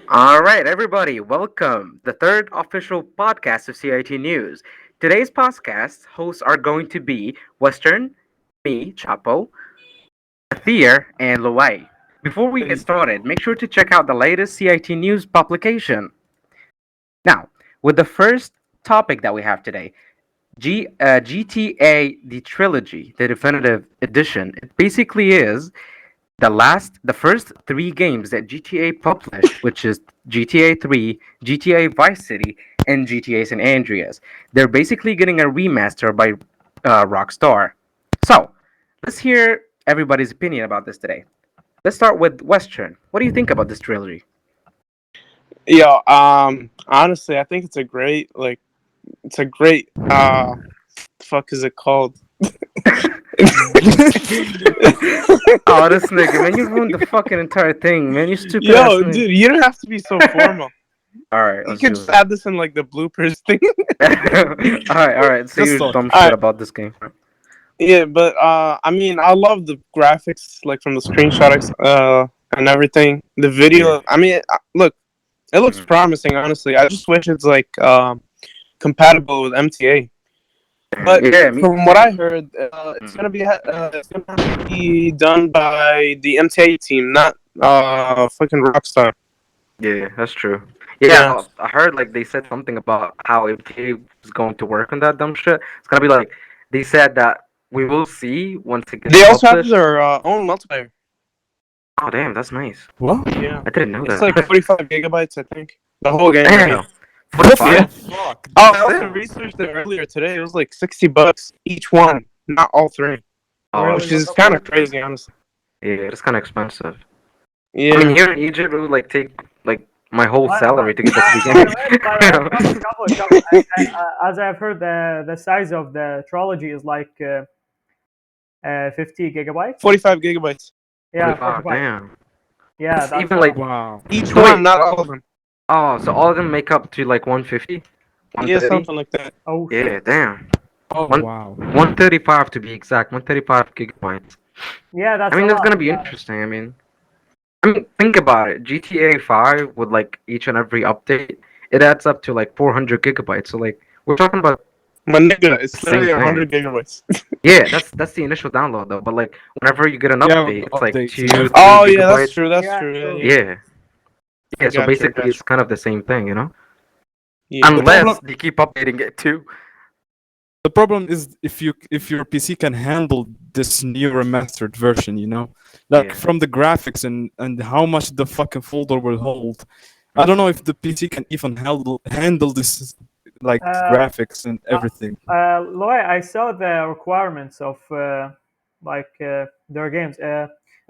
All right, everybody, welcome. The third official podcast of CIT News. Today's podcast hosts are going to be Western, me, Chapo, Atheer, and Luai. Before we get Hey, started, make sure to check out the latest CIT News publication. Now, with the first topic that we have today, GTA the Trilogy, the definitive edition. It basically is the first three games that GTA published, which is GTA 3, GTA Vice City, and GTA San Andreas. They're basically getting a remaster by Rockstar. So, let's hear everybody's opinion about this today. Let's start with Western. What do you think about this trilogy? honestly, I think it's a great, fuck is it called? Oh, this nigga, man, you ruined the fucking entire thing, man. You stupid ass Yo, nigga. dude, you don't have to be so formal. All right, You let's could do just it. add this in like the bloopers thing. All right. Say Just your talk. dumb shit Alright, about this game. yeah, but I mean, I love the graphics, like from the screenshots, and everything. The Yeah. video, I mean, look, it looks Mhm. promising. Honestly, I just wish it's like compatible with MTA. But Yeah, me. from what I heard, Mhm. it's gonna have to be done by the MTA team, not fucking Rockstar. Yeah, that's true. Yeah. Yeah, I heard like they said something about how if they was going to work on that dumb shit, it's gonna be like they said that we will see once it gets They also have published. their own multiplayer. Oh damn, that's nice. What? Yeah. I didn't know It's that. like 45 gigabytes, I think. The whole game. Damn, What the 45. fuck? Oh, I also researched it earlier today. It was like $60 each one, not all three. Oh, Really? Which is kind of crazy, honestly. yeah, it's kind of expensive. I Yeah. mean, here in Egypt, it would like take like my whole But, salary to get the three by games. the way, Chapo, as I've heard, the size of the trilogy is like 50 gigabytes. 45 gigabytes. Yeah, 45, 45. damn. Yeah, It's that's even like Wow. Each So wait, one, not all of them. oh, so all of them make up to like 150, Yeah, 130. something like that. oh shit. Yeah, damn. Oh One- wow. 135 to be exact. 135 gigabytes. Yeah, that's I mean, a that's lot. gonna be interesting. I mean, think about it. GTA 5 with like each and every update, it adds up to like 400 gigabytes. So like we're talking about My nigga, it's Same literally thing. 100 gigabytes. yeah, that's the initial download though. But like whenever you get an Yeah, update, it's like updates, 2, yeah. 3 Oh, yeah, gigabytes. that's true. That's Yeah, true. true. Yeah, Yeah, yeah. So Gotcha, basically, gotcha. it's kind of the same thing, you know. Yeah. Unless problem- they keep updating it too. The problem is if your PC can handle this new remastered version, you know, like Yeah. from the graphics and how much the fucking folder will hold. I don't know if the PC can even handle this like graphics and everything. Loy, I saw the requirements of their games.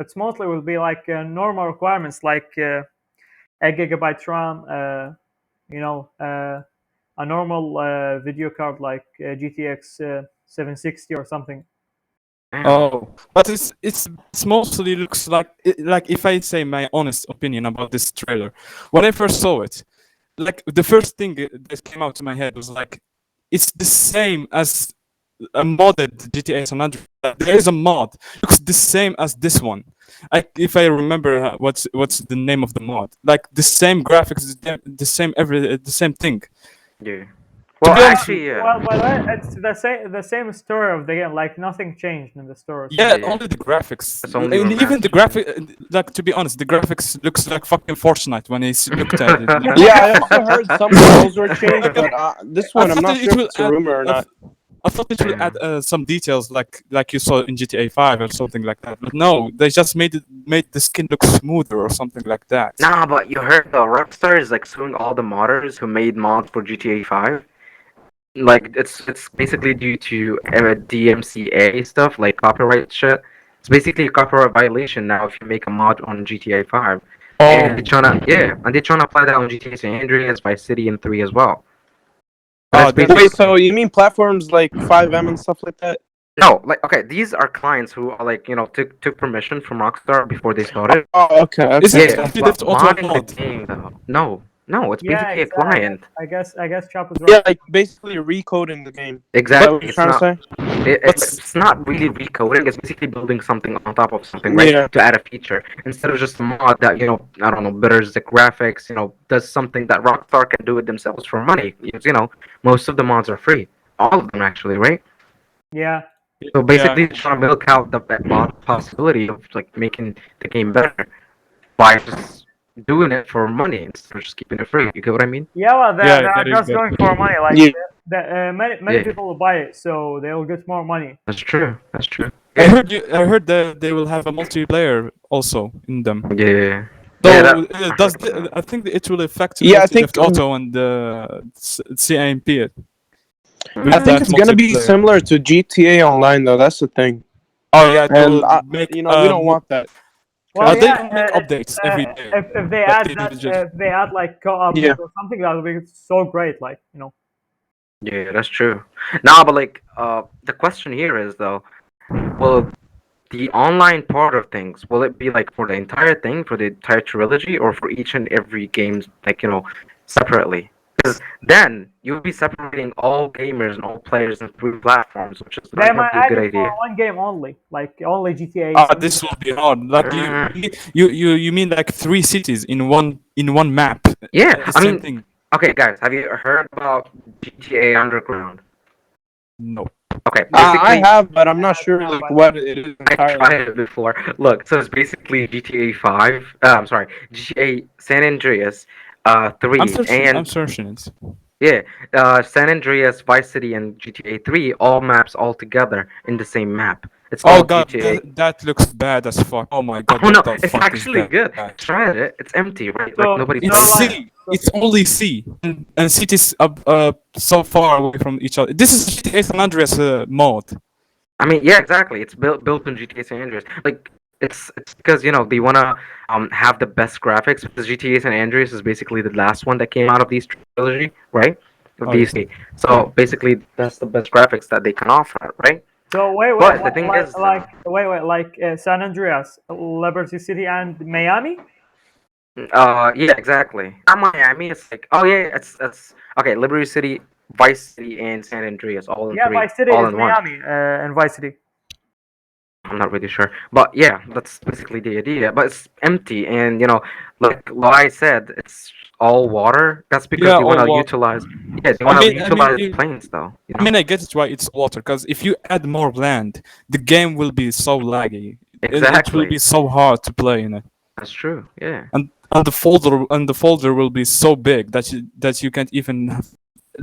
It's mostly will be like normal requirements, like a gigabyte RAM. A normal video card like GTX 760 or something. Damn. Oh, but it's mostly looks like if I say my honest opinion about this trailer, when I first saw it, like the first thing that came out to my head was like, it's the same as a modded GTA San Andreas. There is a mod looks the same as this one. If I remember what's the name of the mod, like the same graphics, the same the same thing. Yeah. Well, be honest- actually, yeah. Well, by the way, it's the same story of the game. Like nothing changed in the story. Yeah, Yeah. only the graphics. It's only And even the remastered. graphic, like to be honest, the graphics looks like fucking Fortnite when I looked at it. Like, Yeah, I also heard some roles were changed, but this I one, I'm thought not that sure if it's a rumor or not. I thought it will add some details like you saw in GTA 5 or something like that. But no, they just made the skin look smoother or something like that. Nah, but you heard though, Rockstar is like suing all the modders who made mods for GTA 5. Like it's basically due to DMCA stuff, like copyright shit. It's basically a copyright violation now if you make a mod on GTA 5. And they're trying to apply that on GTA San Andreas, Vice City, and 3 as well. Oh, That's then- basically Wait, so you mean platforms like 5M and stuff like that? no, like okay, these are clients who are like took permission from Rockstar before they started. Oh, okay. Is okay. it Yeah, actually but that's auto modding mod? the game though. No, No, it's Yeah, basically a exactly. client. I guess Chapo's Yeah, right. like basically recoding the game. Is that Exactly. what you're It's trying not. to say? It's not really recoding. It's basically building something on top of something, right? Yeah. To add a feature instead of just a mod that I don't know, betters the graphics. Does something that Rockstar can do it themselves for money. Most of the mods are free. All of them actually, right? Yeah. So Yeah. basically, trying to milk out the possibility of like making the game better by just doing it for money instead of just keeping it free. You get what I mean? Yeah, well, Yeah, they're that is just good. going for money. Like, Yeah. many Yeah. people will buy it, so they'll get more money. That's true. That's true. I heard that they will have a multiplayer also in them. Yeah. So Yeah, that- does I think it will affect Yeah, I both think- Theft Auto and CIMP. Mhm. I think That it's gonna be multiplayer. similar to GTA Online though. That's the thing. Oh yeah, they And will make we don't want that. Well, they yeah, will make updates every day. if they but add they that, will just- if they add like co-op Yeah. or something, that would be so great. Like, Yeah, that's true. Now, but like, the question here is though, will the online part of things, will it be like for the entire thing, for the entire trilogy, or for each and every game, like separately? Because then you'll be separating all gamers and all players in 3 platforms, which is they not might gonna be a add good it for idea. one game only, like only GTA. This will be hard. Like you mean like 3 cities in one map? Yeah, I Same mean, thing. okay, guys, have you heard about GTA Underground? No. Okay, I basically, have, but I'm not sure like what it is I entirely. tried it before. Look, so it's basically GTA 5. I'm sorry, GTA San Andreas, 3, I'm and searching it. yeah, San Andreas, Vice City, and GTA 3, all maps all together in the same map. It's Oh called god, GTA. that looks bad as fuck. Oh my god, Oh no, what the it's fuck actually is good. that? Try it. It's empty, right? So- Like nobody It's plays like- it. C. It's only C, and cities so far away from each other. This is GTA San Andreas mode. I mean, yeah, exactly. It's built in GTA San Andreas. Like it's because they wanna have the best graphics because GTA San Andreas is basically the last one that came out of these trilogy, right? Of Oh, these. yes. So basically, that's the best graphics that they can offer, right? So wait, But the thing is, San Andreas, Liberty City, and Miami. yeah, exactly. Not Miami. It's like, oh yeah, it's okay. Liberty City, Vice City, and San Andreas, all in Yeah, three, Vice City all is in one. Miami, and Vice City. I'm not really sure, but yeah, that's basically the idea. But it's empty, and like what I said, it's all water. That's because Yeah, they want all to water. utilize. Yeah, they want to I mean, utilize you- planes, though. I mean, I get it why it's water, because if you add more land, the game will be so laggy. It will Exactly. be so hard to play in it, That's true. Yeah. and the folder will be so big that you can't even.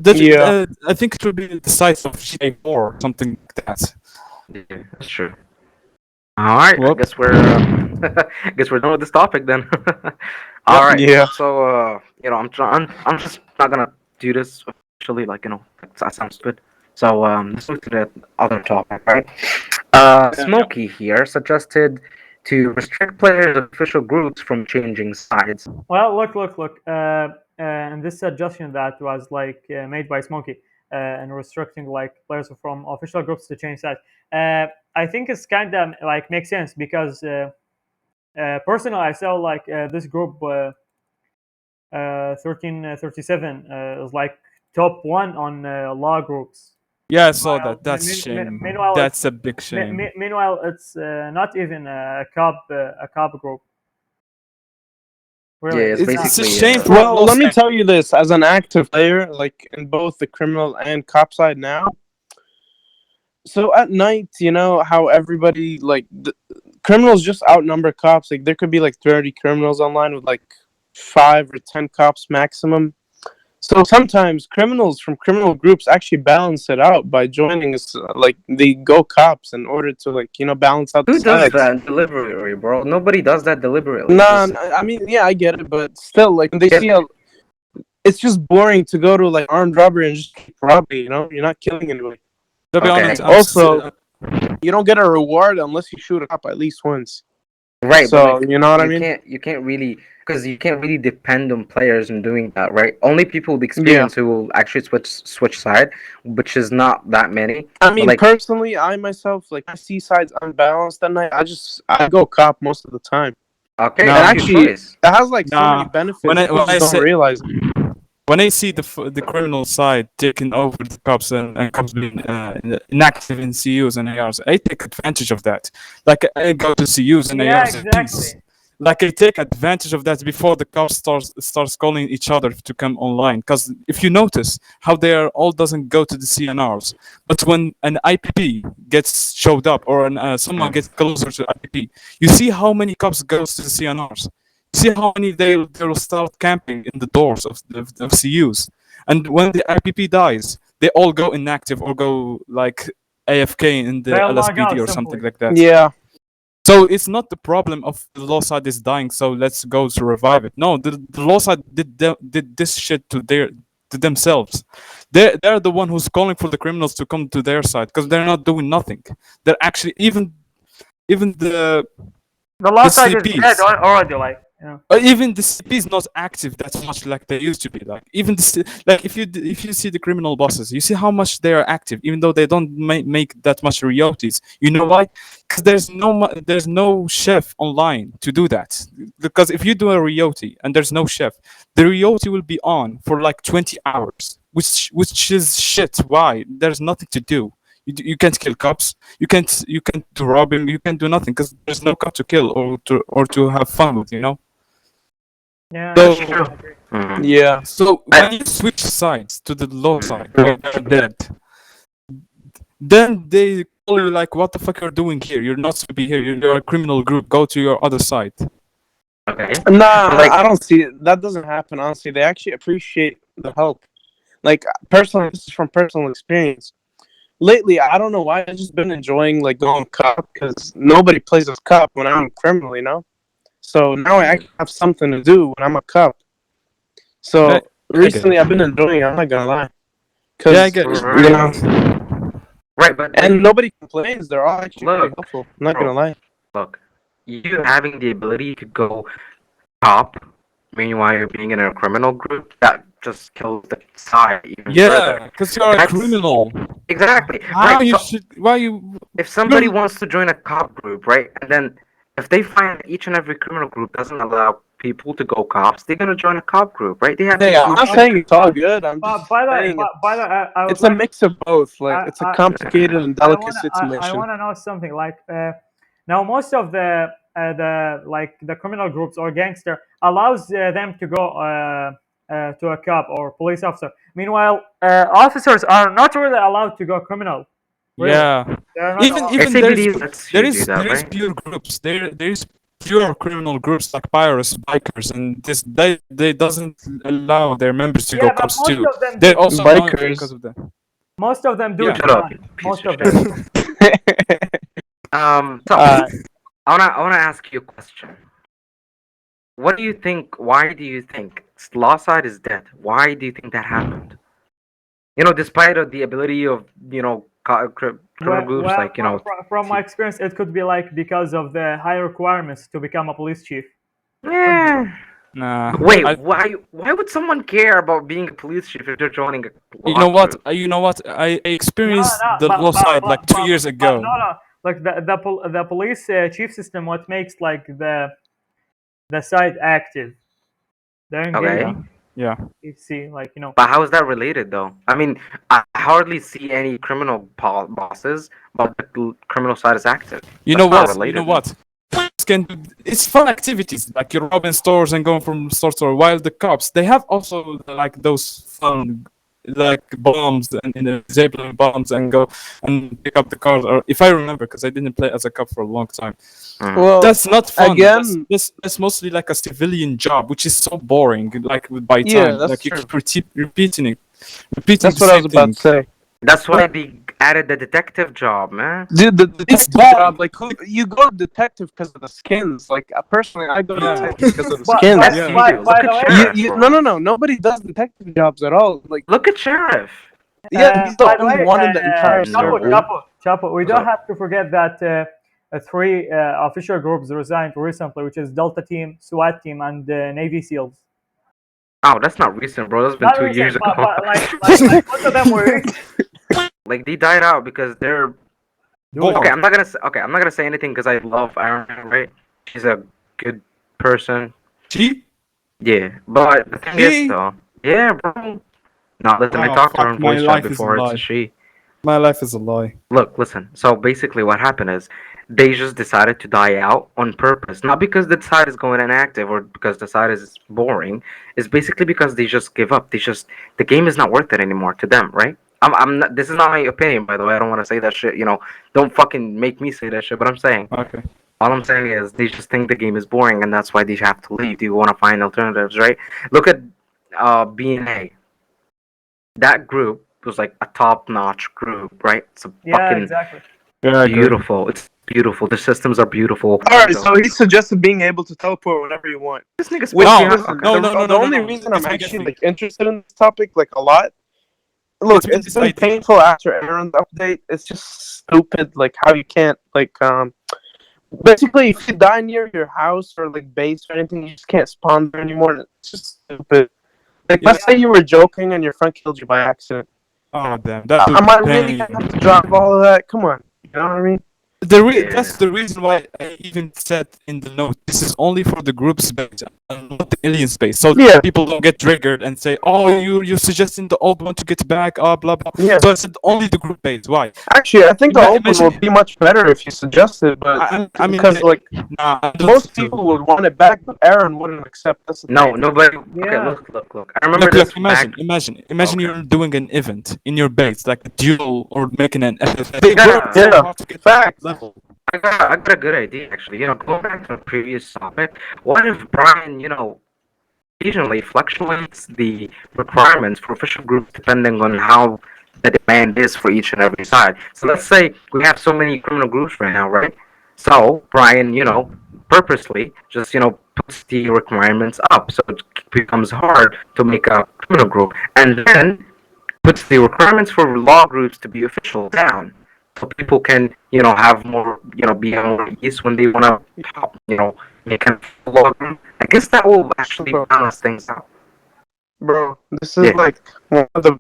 Yeah. I think it will be the size of GTA 4 or something like that. Yeah, that's true. All right, Whoop. I guess we're guess we're done with this topic then. All right. Yeah. So I'm just not gonna do this officially. Like that sounds good. So let's move to the other topic, right? Smokey here suggested to restrict players of official groups from changing sides. Well, look. And this suggestion that was like made by Smokey and restricting like players from official groups to change sides. I think it's kind of like makes sense because personally, I saw like this group 1337 is like top one on law groups. Yeah, I saw Meanwhile- that. That's mean- shame. meanwhile, That's a big shame. Meanwhile, it's not even a cop group. Really, Yeah, it's It's a basically, shame for Well, Los let me tell you this: as an active player, like in both the criminal and cop side now. So at night, you know how everybody like the criminals just outnumber cops. Like there could be like 30 criminals online with like 5 or 10 cops maximum. So sometimes criminals from criminal groups actually balance it out by joining us, like they go cops in order to balance out Who the does sides. that deliberately, bro? Nobody does that deliberately. Nah, Just- I mean, yeah, I get it, but still, like when they Yeah. see it's just boring to go to like armed robbery and just keep robbing. You're not killing anybody. To be Okay. honest, Also, you don't get a reward unless you shoot a cop at least once. Right, So but like, you know what I mean? you can't really because you can't really depend on players in doing that, right? Only people with experience who will actually switch side, which is not that many. I mean, like- personally, I myself, like I see sides unbalanced at night. I go cop most of the time. Okay, No. that's Actually, your choice. it has like so Nah. many benefits. When I- People when I just don't say- realize it. When I see the criminal side taking over the cops and cops being inactive in CUs and ARs, I take advantage of that. Like I go to CUs and Yeah, ARs in peace. exactly. Like I take advantage of that before the cops starts calling each other to come online. Because if you notice how they are all doesn't go to the CNRs, but when an IPP gets showed up or someone gets closer to IPP, you see how many cops goes to the CNRs. See how many they'll start camping in the doors of CUs, and when the IPP dies, they all go inactive or go like AFK in the They'll log LSPD out or something simply. like that. Yeah. So it's not the problem of the law side is dying, so let's go to revive it. No, the law side did this shit to themselves. They're the one who's calling for the criminals to come to their side because they're not doing nothing. They're actually even the The law side is CPs. dead already. Like, you know. Even the CP is not active that much like they used to be. Like even like if you see the criminal bosses, you see how much they are active, even though they don't make that much royalties. You know why? Because there's no chef online to do that. Because if you do a royalty and there's no chef, the royalty will be on for like 20 hours, which is shit. Why? There's nothing to do. You can't kill cops. You can't do robbing. You can't do nothing because there's no cop to kill or to have fun with. You know. Yeah. So- I agree. Mhm. Yeah. So when you switch sides to the low side, where they're dead, then they call you like, "What the fuck you're doing here? You're not supposed to be here. You're a criminal group. Go to your other side." Okay. Nah, Like- I don't see it. That doesn't happen. Honestly, they actually appreciate the help. Like personally, this is from personal experience. Lately, I don't know why I've just been enjoying like going cop because nobody plays as cop when I'm criminal, you know. So now I actually have something to do when I'm a cop. So I get recently, I've been enjoying it. I'm not gonna lie. Cause, Yeah, I get it. you know, Right, but and nobody complains. They're all actually very Look, helpful. I'm not bro. gonna lie. look, you having the ability to go cop, meanwhile you're being in a criminal group, that just kills the side even Yeah, further. because you're a That's- criminal. Exactly. How Right. you So should? Why you? if somebody You're- wants to join a cop group, right, and then if they find each and every criminal group doesn't allow people to go cops, they're gonna join a cop group, right? They have Hey, these I'm not groups- saying it's all good. I'm But just by the way, saying I would it's a like- mix of both. Like it's a complicated and delicate I situation. want to know something. Like, now most of the criminal groups or gangster allows them to go to a cop or police officer. Meanwhile, officers are not really allowed to go criminal. Really. Yeah. They're not Even allowed. even SABD lets you do that, there is right? pure groups. There is pure criminal groups like pirates, bikers, and this they doesn't allow their members to Yeah, go but cops most too. of them They're do. also Bikers. annoying because of that. Most of them do. Yeah. Shut up, Japan. you piece Most of of them. So Uh, I wanna ask you a question. What do you think? Why do you think Law Side is dead? Why do you think that happened? You know, despite of the ability of criminal groups, Well, like from my experience, it could be like because of the high requirements to become a police chief. yeah. Nah. Wait, I- why would someone care about being a police chief if they're joining a you law know what? group? You know what? I experienced No, the law side like 2 years but ago. no, like the police chief system, what makes like the side active. They're Okay. engaging. Yeah. You see, like, you know. But how is that related, though? I mean, I hardly see any criminal bosses, but the criminal side is active. You That's know not what? You related. know what? It's fun activities like you're robbing stores and going from store to store. While the cops, they have also like those fun, like bombs and disabling bombs and go and pick up the cars. Or if I remember, because I didn't play as a cop for a long time. well, That's not fun. again- That's mostly like a civilian job, which is so boring. Like by time, Yeah, that's like you true. keep repeating it. that's the what I same was about thing. to say. That's why they added the detective job, man. Dude, the detective boring. job, like you go to detective because of the skins. Like personally, I go to Yeah. detective because of the But- skins. but- Yes, you by- do. by Look the at way- Sheriff, You, bro. no. Nobody does detective jobs at all. Like, Look at Sheriff. yeah, he's the By the only way, one in the entire no. server. Chapo, we What's don't up? have to forget that three official groups resigned recently, which is Delta Team, SWAT Team, and Navy SEALs. Oh, that's not recent, bro. That's been Not 2 recent, years ago. but like most of them were recent. Like they died out because they're Boring. okay. I'm not gonna say anything because I love Iron Man, right? She's a good person. She? Yeah, but the thing is She? though, yeah, bro. No, listen, I Oh talked to her fuck! in My voice chat life is a before. It's a lie. she. My life is a lie. Look, listen. So basically, what happened is they just decided to die out on purpose, not because the site is going inactive or because the site is boring. It's basically because they just give up. The game is not worth it anymore to them, right? I'm not. This is not my opinion, by the way. I don't want to say that shit. Don't fucking make me say that shit. But I'm saying, Okay. all I'm saying is they just think the game is boring, and that's why they have to leave. They want to find alternatives, right? Look at BNA. That group was like a top-notch group, right? It's a Yeah, fucking exactly. Yeah, I agree. beautiful. It's beautiful. The systems are beautiful. All right, so he suggested being able to teleport whenever you want. This nigga's Which, No, listen, no, the, no, no, the no, only no. reason It's I'm my actually guessing. like interested in this topic like a lot. Look, It's it's been idea. painful after Aaron's update. It's just stupid, like how you can't basically if you die near your house or like base or anything, you just can't spawn there anymore. It's just stupid. Like let's say you were joking and your friend killed you by accident. Oh damn, that Am would I be really pain. gonna have to drive all of that? Come on, you know what I mean? That's the reason why I even said in the note this is only for the group space and not the alien space, so Yeah. people don't get triggered and say, "Oh, you're suggesting the old one to get back." Blah blah. Yeah. So I said only the group base. Why? Actually, I think the open Imagine- would be much better if you suggested, but I mean, because like nah, I don't most think so. people would want it back, but Aaron wouldn't accept this. No, nobody. Okay, Yeah. look. I remember Look, this imagine, back. imagine Okay. you're doing an event in your base, like a duel or making an FFA. They gotta- work so Yeah. hard to get Fact. level. I got a good idea actually. Going back to the previous topic, what if Brian, occasionally fluctuates the requirements for official groups depending on how the demand is for each and every side. So let's say we have so many criminal groups right now, right? So Brian, purposely just puts the requirements up, so it becomes hard to make a criminal group, and then puts the requirements for law groups to be official down, so people can have more be more ease when they want to make a law group. I guess that will actually balance things out. Bro, this is Yeah. like one of the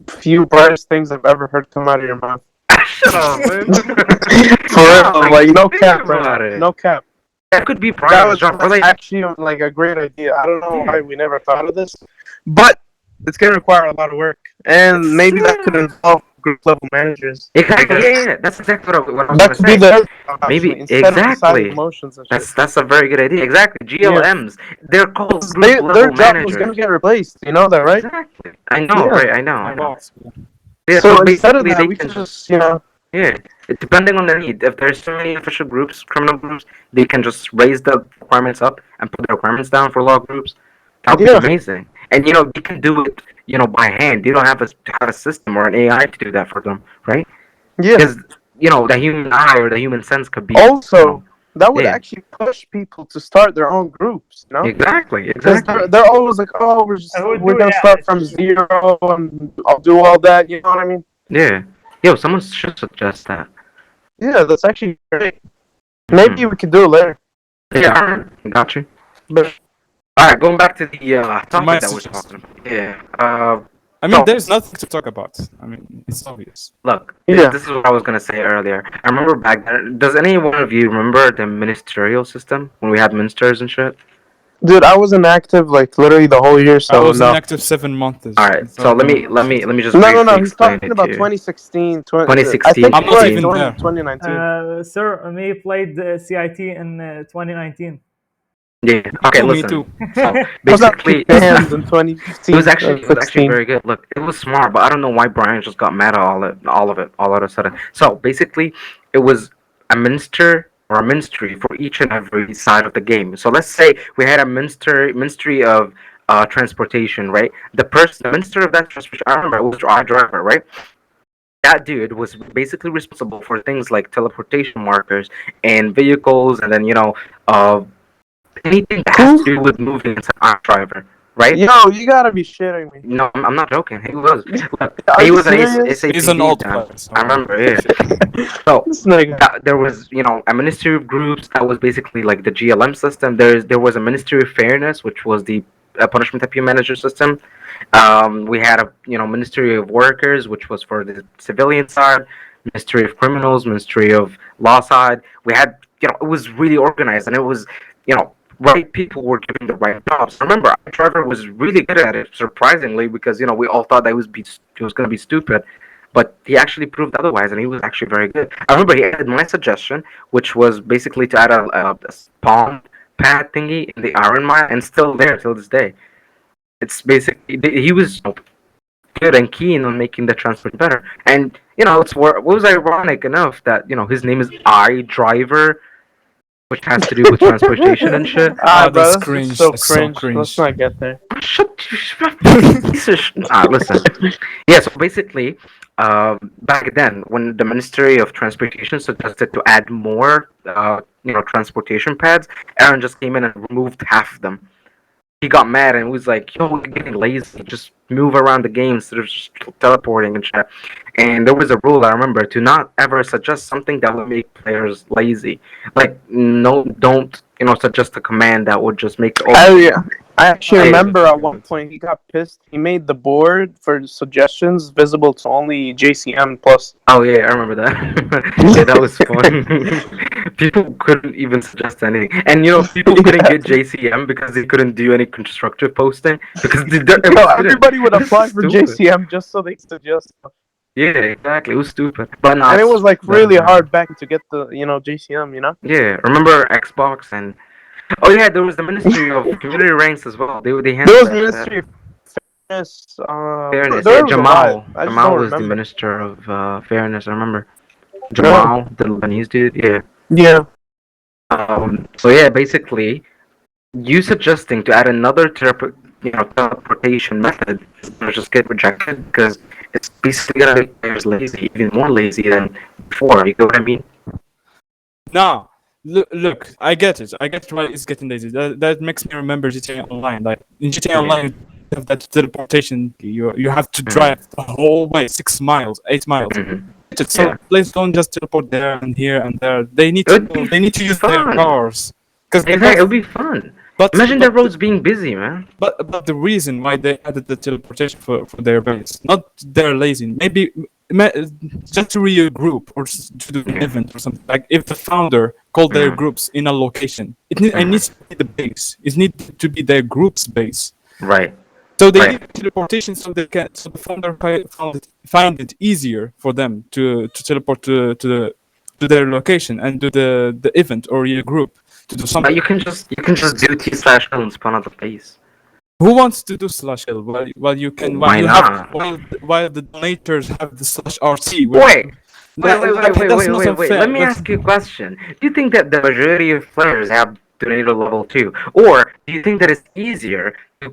few brightest things I've ever heard come out of your mouth. Shut up, man. For real, like no Think cap, about bro. it. No cap. That could be That Brian's was job. Or like, actually like a great idea. I don't know why we never thought of this, but it's gonna require a lot of work, and maybe that could involve group level managers. exactly. Yeah. That's exactly what I was That gonna could say. be their job, Maybe actually, instead of exactly. deciding emotions and shit. That's a very good idea. Exactly. GLMs. They're called group Their level job managers. was gonna get replaced. You know that, right? Exactly. I know, Yeah. right? I know. My boss. Yeah, So instead of basically that, they we can could just, you know, yeah, depending on the need. If there's so many official groups, criminal groups, they can just raise the requirements up and put the requirements down for law groups. That would Yeah. be amazing. And they can do it, by hand. They don't have a system or an AI to do that for them, right? yeah. Because the human eye or the human sense could be Also, that would yeah. actually push people to start their own groups. You know, exactly. because they're always like, oh, we're gonna start from zero and I'll do all that. You know what I mean? Yeah. Yo, someone should suggest that. Yeah, that's actually great. Maybe we could do it later. Yeah, alright, got you. But Alright, going back to the topic My that we're suggestion. talking about. Yeah. I mean, So- there's nothing to talk about. I mean, it's obvious. Look, Yeah. this is what I was gonna say earlier. I remember back then. Does any one of you remember the ministerial system when we had ministers and shit? dude, I was inactive like literally the whole year, so I was no. inactive 7 months. All right, so let me just No, briefly he's explain talking it about to you. 2016, 2016. I think I'm not right, even there. 2019. Sir, me played CIT in 2019. Yeah. Okay. Me Listen. too. So I was basically, actually banned in 2015. it was actually 16. very good. Look, it was smart, but I don't know why Brian just got mad at all of it all of a sudden. So basically, it was a minister or a ministry for each and every side of the game. So let's say we had a ministry of transportation, right? The minister of that transportation, I remember it was our driver, right? That dude was basically responsible for things like teleportation markers and vehicles, and then anything that has to do with moving as an driver, right? Yo, you gotta be shitting me. No, I'm not joking. He was. Are He you was an serious? SAPD. He's an old Dan. player. So. I remember, yeah. So This nigga. there was, a ministry of groups that was basically like the GLM system. There was a ministry of fairness, which was the punishment appeal manager system. We had a ministry of workers, which was for the civilian side. Ministry of criminals, ministry of law side. We had it was really organized, and it was right people were giving the right jobs. Remember, our driver was really good at it, surprisingly, because we all thought that he was going to be stupid, but he actually proved otherwise, and he was actually very good. I remember he added my suggestion, which was basically to add a palm pad thingy in the iron mine, and still there till this day. It's basically he was good and keen on making the transport better, and it was ironic enough that his name is iDriver, which has to do with transportation and shit. Ah, Oh, bro, that's that's cringe. just so That's so cringe. cringe. Let's not get there. Listen. Yeah, so basically, back then, when the Ministry of Transportation suggested to add more, transportation pads, Aaron just came in and removed half of them. He got mad and was like, "Yo, we're getting lazy. Just move around the game instead of just teleporting and shit." And there was a rule I remember to not ever suggest something that would make players lazy. Like, no, don't suggest a command that would just make. Oh yeah. I actually Hey. remember at one point he got pissed. He made the board for suggestions visible to only JCM plus. Oh yeah, I remember that. Yeah, that was fun. People couldn't even suggest anything, and people couldn't get JCM because they couldn't do any constructive posting because Everybody would apply for stupid. JCM just so they suggest stuff. Yeah, exactly. It was stupid, but no, And it was like it's really better. hard back to get the JCM. Yeah, remember Xbox and yeah, there was the Ministry of Community Ranks as well. They There handled was that. Ministry of Fairness. Fairness. There Yeah, was a Jamal. lot. I just Jamal don't was the remember. Minister of Fairness. I remember. Jamal, the Lebanese dude. Yeah. Yeah. So yeah, basically, you suggesting to add another teleportation method is gonna just get rejected because it's basically gonna make players lazy, even more lazy than before. You know what I mean? No, look, I get it. I get why it's getting lazy. That makes me remember GTA Online. Like in GTA Online, you have that teleportation. You have to drive the whole way 6 miles, 8 miles. Mhm. So Yeah. players don't just teleport there and here and there. They need It would be to use their fun. cars. Because Exactly, it'll be fun. Imagine the roads being busy, man. But the reason why they added the teleportation for their base, not they're lazy. Maybe just to regroup or to do an event or something. Like if the founder called their groups in a location, it needs to be the base. It needs to be their group's base. Right. So they Right. need teleportation so the founder find it easier for them to teleport to their location and do the event or your group to do But something. you can just do T/L and spawn out the base. Who wants to do /L while you can Why not? while the donators have the /RT? Wait. That's not Wait. unfair. Let me ask you a question. Do you think that the majority of players have donator level 2? Or do you think that it's easier to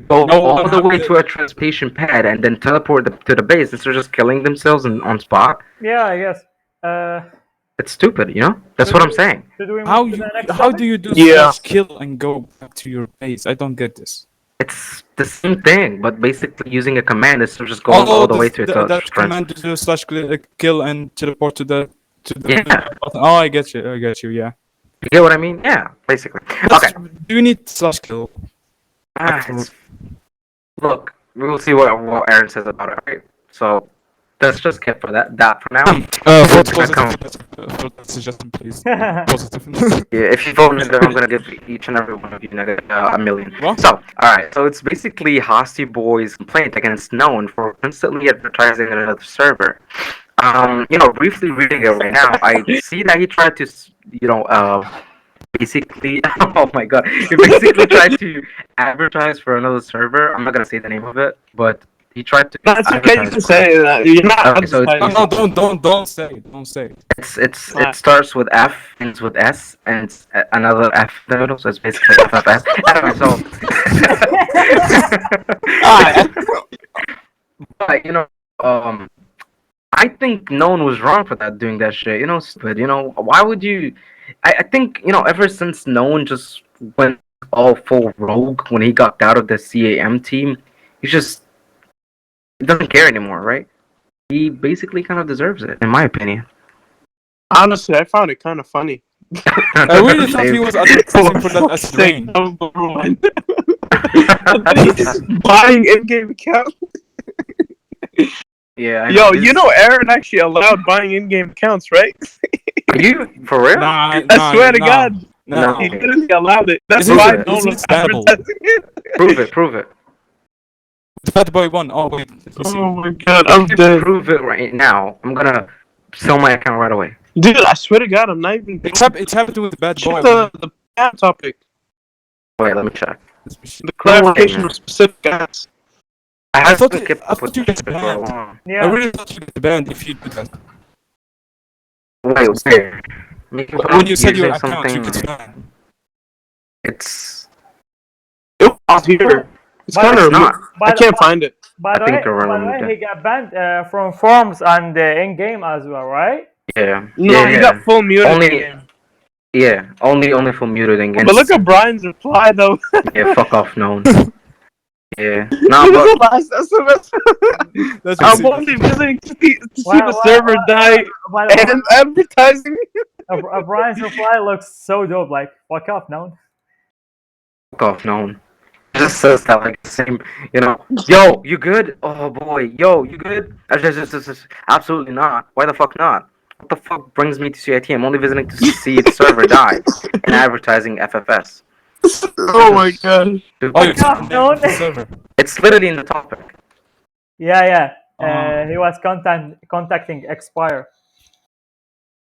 go No, all the way I'm- to a transportation pad and then teleport to the base instead of just killing themselves on spot? Yeah, I guess. It's stupid, That's what I'm saying. Should we move How to you the next how topic? do you do Yeah. /kill and go back to your base? I don't get this. It's the same thing, but basically using a command instead of just going all the way to that command to do /kill and teleport to the Yeah. button. Oh, I get you. Yeah. You get what I mean? Yeah, basically. Okay. Do you need /kill? Look, we will see what Aaron says about it. Right? So let's just get for that for now. Vote It's gonna come. positive suggestion, please. Yeah, Positive. if you vote negative, I'm gonna give each and every one of you a million. What? So, alright, so it's basically Hosty Boy's complaint against Known for constantly advertising on another server. Briefly reading it right now, I see that he tried to, basically, oh my god, he basically tried to advertise for another server. I'm not gonna say the name of it, but he tried to. That's okay. You advertise can for say that. You're not. Okay, so it's Don't say it. It starts with F, ends with S, and it's another F in the middle, so it's basically FFS. Anyway, so but I think no one was wrong for that doing that shit. Stupid. Why would you? I think ever since no one just went all full rogue when he got out of the CAM team, he doesn't care anymore, right? He basically kind of deserves it, in my opinion. Honestly, I found it kind of funny. I really thought he was advertising for that as rain. Number one. And then he's buying in-game accounts. Yeah. Yo, Aaron actually allowed buying in-game accounts, right? Are you for real? Nah, I swear to God. No. He literally allowed it. That's Isn't why it- no one isn't was it bannable? advertising it. Prove it. Bad Boy 1. Oh wait. Let me see. Oh my god, I'm If you dead. prove it right now, I'm gonna sell my account right away. Dude, I swear to God, I'm not even. It's happened with Bad Boy. Check the ad topic. Wait, let me check. The clarification man. of specific ads. I have thought to it- keep I up thought with you guys this for a banned. while. I Yeah. really thought you get banned if you do that. Wait, where? When you sell your Using account, you something- get banned. It's It was here. It's But kind it's of not. I can't find it. By the I think way, you're by the wrong way, with he got banned from forums and in-game as well, right? yeah. No, yeah, he yeah. got full muted. Only- in-game. Yeah, only for muted again. But look at Brian's reply though. Yeah, fuck off, known. Yeah. Look No, at the but last SMS. That's I'm only visiting to see Why- the why- server why- die By the way, and advertising. Brian's reply looks so dope. Like, fuck off, no. fuck off, known. Just says that like the same, yo, you good? Oh boy, yo, you good? Just absolutely not. Why the fuck not? What the fuck brings me to CIT? I'm only visiting to see the server die and advertising FFS. Oh my god. Dude, Oh, you're Fuck off, talking no. about the server. it's literally in the topic. Yeah. Oh. He was contacting Expire.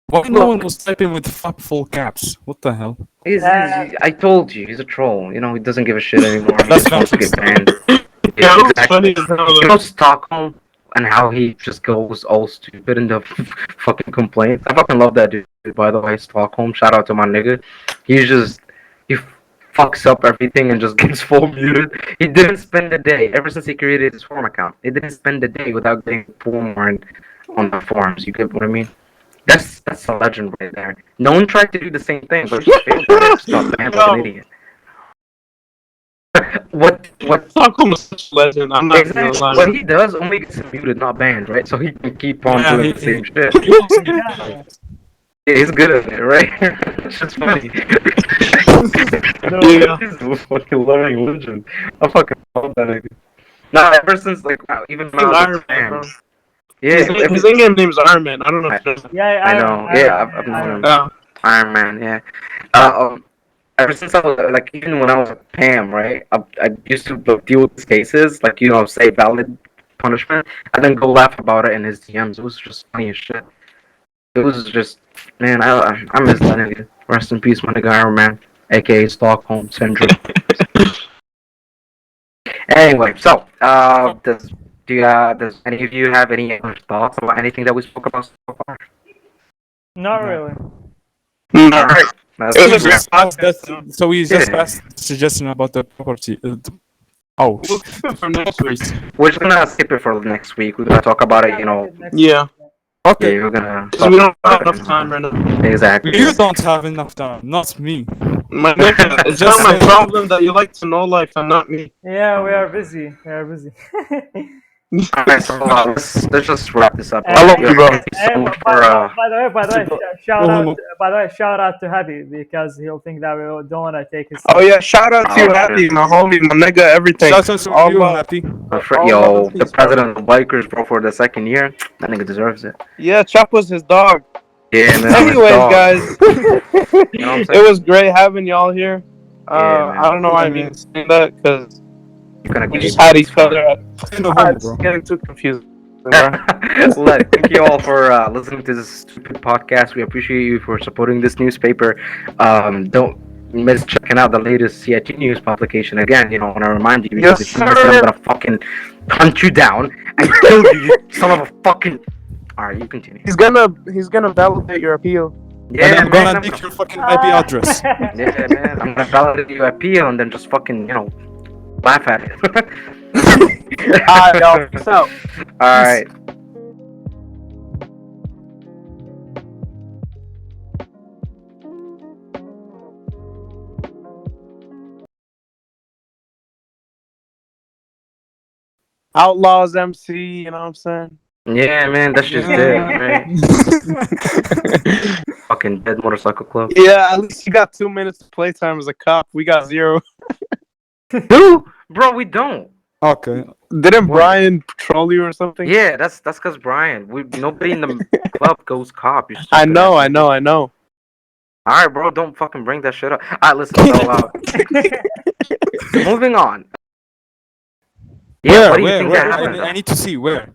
Why no one was typing with full caps? What the hell? I told you, he's a troll. He doesn't give a shit anymore. He That's just wants to get banned. Yeah, it was exactly. funny as hell. You know Stockholm and how he just goes all stupid in the fucking complaints. I fucking love that dude. By the way, Stockholm. Shout out to my nigga. He fucks up everything and just gets full muted. He didn't spend a day ever since he created his forum account. He didn't spend a day without getting warned on the forums. You get what I mean? That's a legend right there. No one tried to do the same thing, but he failed at it. Stop banned like an idiot. What Stockholm is such a legend. I'm not exactly gonna lie. what he does only gets muted, not banned, right? So he can keep on Yeah, doing the same shit. Yeah. Yeah, he's good at it, right? It's just funny. Yeah. He's a fucking living legend. I fucking love that nigga. Nah, ever since even when I was Iron a Man, fan. bro. Yeah, His in-game name is Iron Man. I don't know if you know. Yeah, I know. Yeah, I've known him. Yeah. Iron Man, yeah. Ever since I was like, even when I was a Pam, right? I used to deal with these cases, like say valid punishment, and then go laugh about it in his DMs. It was just funny as shit. It was just, man, I miss that nigga. Rest in peace, my nigga Iron Man, aka Stockholm Syndrome. Anyway, so does any of you have any other thoughts about anything that we spoke about so far? not No. really. No. Alright. That's It was a it. great podcast. That's, so we just Yeah. asked suggestion about the property. Oh, We'll keep it for next week. We're just gonna skip it for next week. We're gonna talk about it, Yeah. okay. Yeah, we're gonna Because we don't have enough time right now. Exactly. You don't have enough time, not me. My nigga, it's Just not my say- problem that you like to know life and not me. Yeah, we are busy. Alright, so let's just wrap this up. I love you, bro. Thank you so much by, for by the way, shout Oh, out. no. By the way, shout out to Happy because he'll think that we don't want to take his. Oh yeah, shout out to you, Oh, Happy, shit. my homie, my nigga, everything. Shout out to All you, love. Happy. yo, the president of the bikers, bro, for the second year. That nigga deserves it. Yeah, Chapo's his dog. Yeah, man. Anyways, dog. guys, what I'm it saying? was great having y'all here. Yeah, man. I don't know why I mean saying that because You're gonna we get just had each other. Kind of homo, It's bro. getting too confusing. Thank you all for listening to this stupid podcast. We appreciate you for supporting this newspaper. Don't miss checking out the latest CIT News publication. Again, I want to remind you, because Yes, if you miss it, sir. I'm gonna fucking hunt you down and kill you, you son of a fucking. All right, you continue. He's gonna validate your appeal. Yeah, And I'm man. gonna take your fucking IP address. Yeah, man. I'm gonna validate your appeal and then just fucking, laugh at it. Alright, y'all. Peace out. All right. Outlaws MC, you know what I'm saying? Yeah, man. That's just it, right? Fucking dead motorcycle club. Yeah, at least you got 2 minutes of playtime as a cop. We got 0. Dude, bro, we don't. Okay. Didn't Brian patrol you or something? Yeah, that's because Brian. Nobody in the club goes cop. I know. All right, bro, don't fucking bring that shit up. All right, listen. So, moving on. Yeah, what do you think that happened? I need to see where.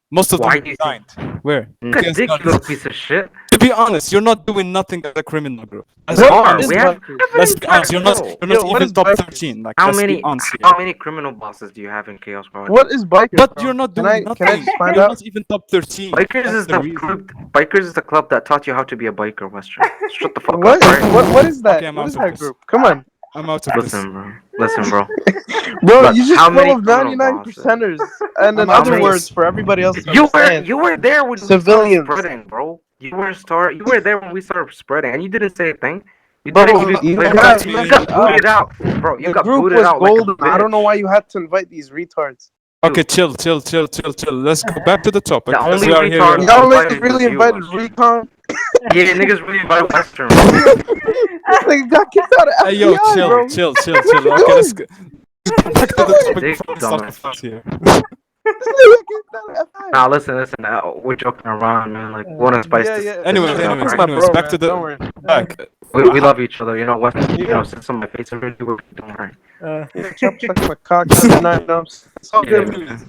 Most of Why them do you think- resigned. Where? Because Ridiculous not- piece of shit. to be honest, you're not doing nothing as a criminal group. Let's We be are. honest. We have. Let's be honest. You're not. You're not Yo, what even is top Bikers? 13. Like, How let's many? be honest here. How many criminal bosses do you have in Chaos Project? What is bikers? But bro? you're not Can doing I nothing. can I just find You're out? not even top 13. Bikers That's is the the reason. group. Bikers is the club that taught you how to be a biker, Western. Shut the fuck What? up, right? What is that? Okay, I'm What out is of that this. group? Come on, I'm out of this. Listen, bro. Listen, bro. bro. Look, You just how many full of criminal 99 bosses? percenters, and in I'm out other of words, this. for everybody else to You understand, were there when Civilians. we started spreading, bro. You were there when we started spreading, and you didn't say a thing. You Bro, didn't even. you play guys back. You messed got up. booted out, bro. You the got group booted was out golden. like a I don't know bitch. why you had to invite these retards. Okay, chill. Let's go back to the topic. The because only we are here. retard- Y'all invited really was you, invited Western. Recon. Yeah, niggas really invited Western. Bro. This nigga got kicked out of FBI, Hey, yo, bro. chill. Okay, let's go. Back to the topic Dick before we dumbass. start here. This nigga kicked out of FBI. Nah, listen. We're joking around, man. Like, want to spice this. Anyways, this shit up, He's right? my anyways, bro, back man. to the- Don't worry. Back. We love each other, you know. Western, you Yeah. know, since on my face already, don't worry. Yeah, Chop sucking my cock, 9 dumps. It's all Yeah. good.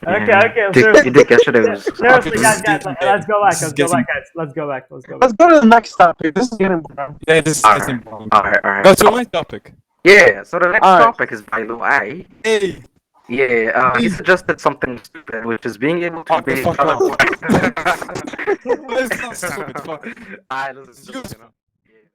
Okay, Dick, seriously. you did yesterday was. Seriously, this guys, is guys, getting let's go back. this is Let's go back, getting- guys. Let's go back. Let's go to the next topic. This is getting boring. Yeah, this is Alright. important. All right. Go to my topic. Yeah. So the next Alright. topic is by Lil I. Hey, Yeah. He suggested something stupid, which is being able to Fuck the be. fuck off. Alright, Let's not stupid. Fuck. this is You- joking, you know.